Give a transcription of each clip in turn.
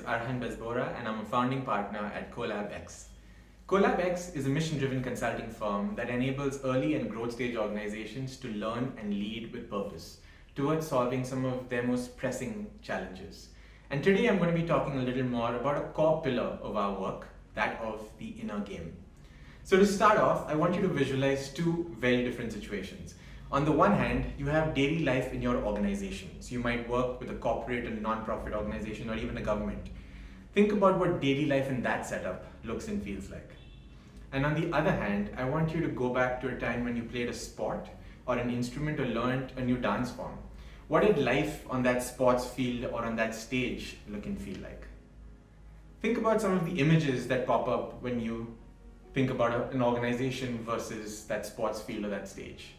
Arhan Bezbora and I'm a founding partner at Co.Lab X. Co.Lab X is a mission-driven consulting firm that enables early and growth stage organizations to learn and lead with purpose towards solving some of their most pressing challenges. And today I'm going to be talking a little more about a core pillar of our work, that of the inner game. So to start off, I want you to visualize two very different situations. On the one hand, you have daily life in your organization. So you might work with a corporate and non-profit organization or even a government. Think about what daily life in that setup looks and feels like. And on the other hand, I want you to go back to a time when you played a sport or an instrument or learned a new dance form. What did life on that sports field or on that stage look and feel like? Think about some of the images that pop up when you think about an organization versus that sports field or that stage.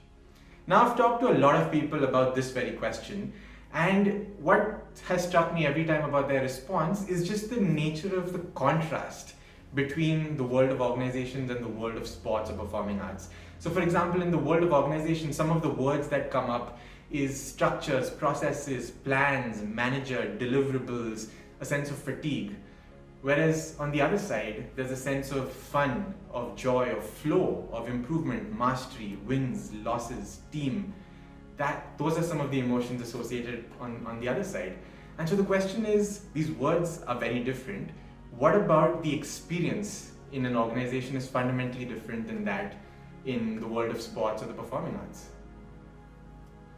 Now, I've talked to a lot of people about this very question, and what has struck me every time about their response is just the nature of the contrast between the world of organizations and the world of sports or performing arts. So for example, in the world of organizations, some of the words that come up is structures, processes, plans, manager, deliverables, a sense of fatigue. Whereas on the other side, there's a sense of fun, of joy, of flow, of improvement, mastery, wins, losses, team. Those are some of the emotions associated on the other side. And so the question is, these words are very different. What about the experience in an organization is fundamentally different than that in the world of sports or the performing arts?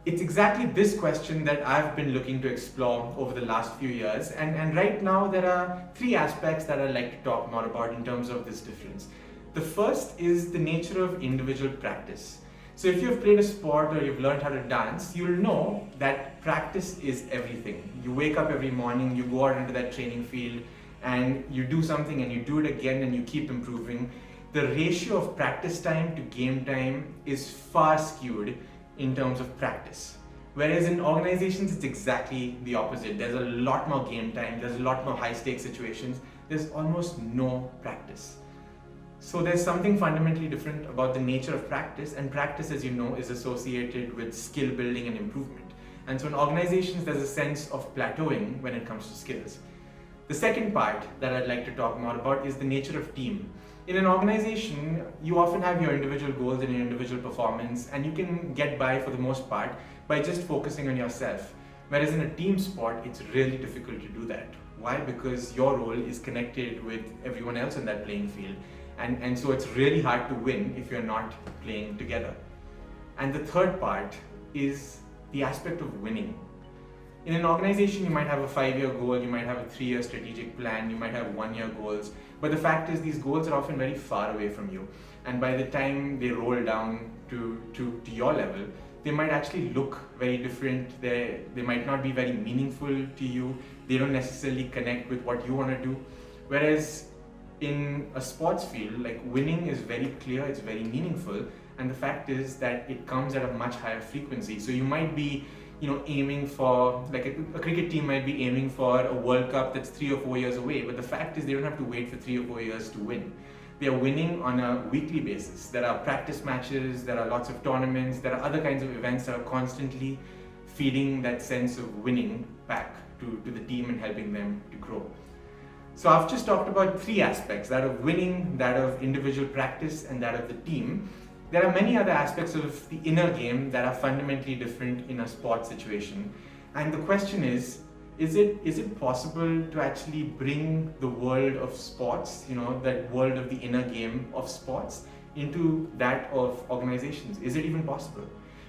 It's exactly this question that I've been looking to explore over the last few years, and right now there are three aspects that I'd like to talk more about in terms of this difference. The first is the nature of individual practice. So if you've played a sport or you've learned how to dance, you'll know that practice is everything. You wake up every morning, you go out into that training field, and you do something and you do it again and you keep improving. The ratio of practice time to game time is far skewed in terms of practice. Whereas in organizations, it's exactly the opposite. There's a lot more game time, there's a lot more high stakes situations, there's almost no practice. So there's something fundamentally different about the nature of practice, and practice, as you know, is associated with skill building and improvement. And so in organizations, there's a sense of plateauing when it comes to skills. The second part that I'd like to talk more about is the nature of team. In an organization, you often have your individual goals and your individual performance, and you can get by for the most part by just focusing on yourself. Whereas in a team sport, it's really difficult to do that. Why? Because your role is connected with everyone else in that playing field. And so it's really hard to win if you're not playing together. And the third part is the aspect of winning. In an organization, you might have a 5-year goal, you might have a 3-year strategic plan, you might have 1-year goals, but the fact is these goals are often very far away from you. And by the time they roll down to your level, they might actually look very different. They might not be very meaningful to you. They don't necessarily connect with what you want to do. Whereas in a sports field, like winning is very clear, it's very meaningful, and the fact is that it comes at a much higher frequency. So you might be aiming for, like a cricket team might be aiming for a World Cup that's 3 or 4 years away, but the fact is they don't have to wait for 3 or 4 years to win. They are winning on a weekly basis. There are practice matches, there are lots of tournaments, there are other kinds of events that are constantly feeding that sense of winning back to the team and helping them to grow. So I've just talked about three aspects, that of winning, that of individual practice, and that of the team. There are many other aspects of the inner game that are fundamentally different in a sports situation. And the question is it possible to actually bring the world of sports, that world of the inner game of sports, into that of organizations? Is it even possible?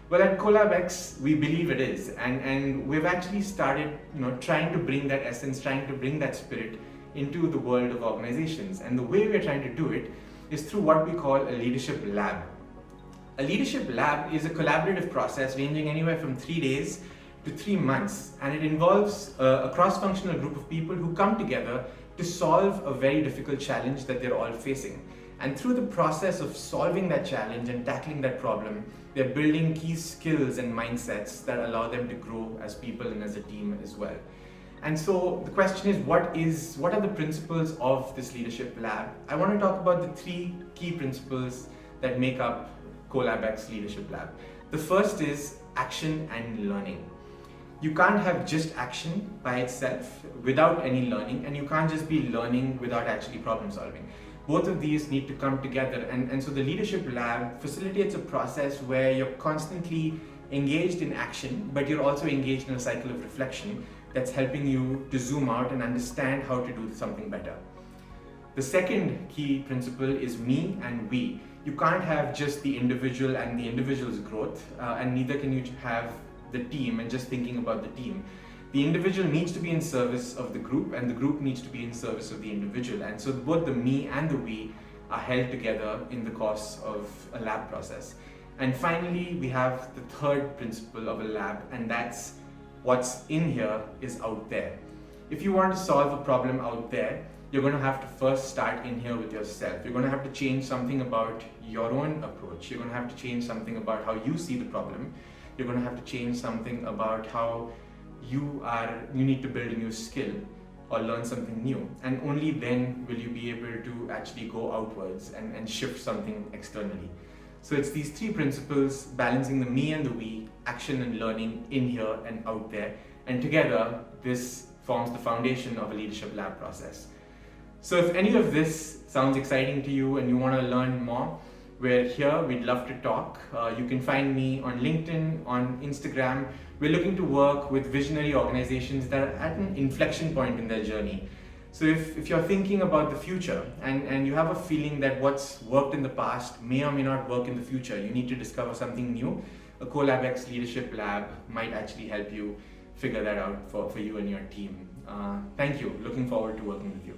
Well, at Co.Lab X, we believe it is. And we've actually started trying to bring that essence, trying to bring that spirit into the world of organizations. And the way we're trying to do it is through what we call a leadership lab. A leadership lab is a collaborative process ranging anywhere from 3 days to 3 months, and it involves a cross-functional group of people who come together to solve a very difficult challenge that they're all facing. And through the process of solving that challenge and tackling that problem, they're building key skills and mindsets that allow them to grow as people and as a team as well. And so the question is, what are the principles of this leadership lab? I want to talk about the 3 key principles that make up Co.Lab X Leadership Lab. The first is action and learning. You can't have just action by itself without any learning, and you can't just be learning without actually problem solving. Both of these need to come together, and so the Leadership Lab facilitates a process where you're constantly engaged in action, but you're also engaged in a cycle of reflection that's helping you to zoom out and understand how to do something better. The second key principle is me and we. You can't have just the individual and the individual's growth, and neither can you have the team and just thinking about the team. The individual needs to be in service of the group, and the group needs to be in service of the individual. And so both the me and the we are held together in the course of a lab process. And finally, we have the third principle of a lab, and that's what's in here is out there. If you want to solve a problem out there, you're going to have to first start in here with yourself. You're going to have to change something about your own approach. You're going to have to change something about how you see the problem. You're going to have to change something about how you need to build a new skill or learn something new. And only then will you be able to actually go outwards and shift something externally. So it's these three principles, balancing the me and the we, action and learning in here and out there. And together, this forms the foundation of a Leadership Lab process. So if any of this sounds exciting to you and you want to learn more, we're here, we'd love to talk. You can find me on LinkedIn, on Instagram. We're looking to work with visionary organizations that are at an inflection point in their journey. So if you're thinking about the future and you have a feeling that what's worked in the past may or may not work in the future, you need to discover something new, a Co.Lab X Leadership Lab might actually help you figure that out for you and your team. Thank you. Looking forward to working with you.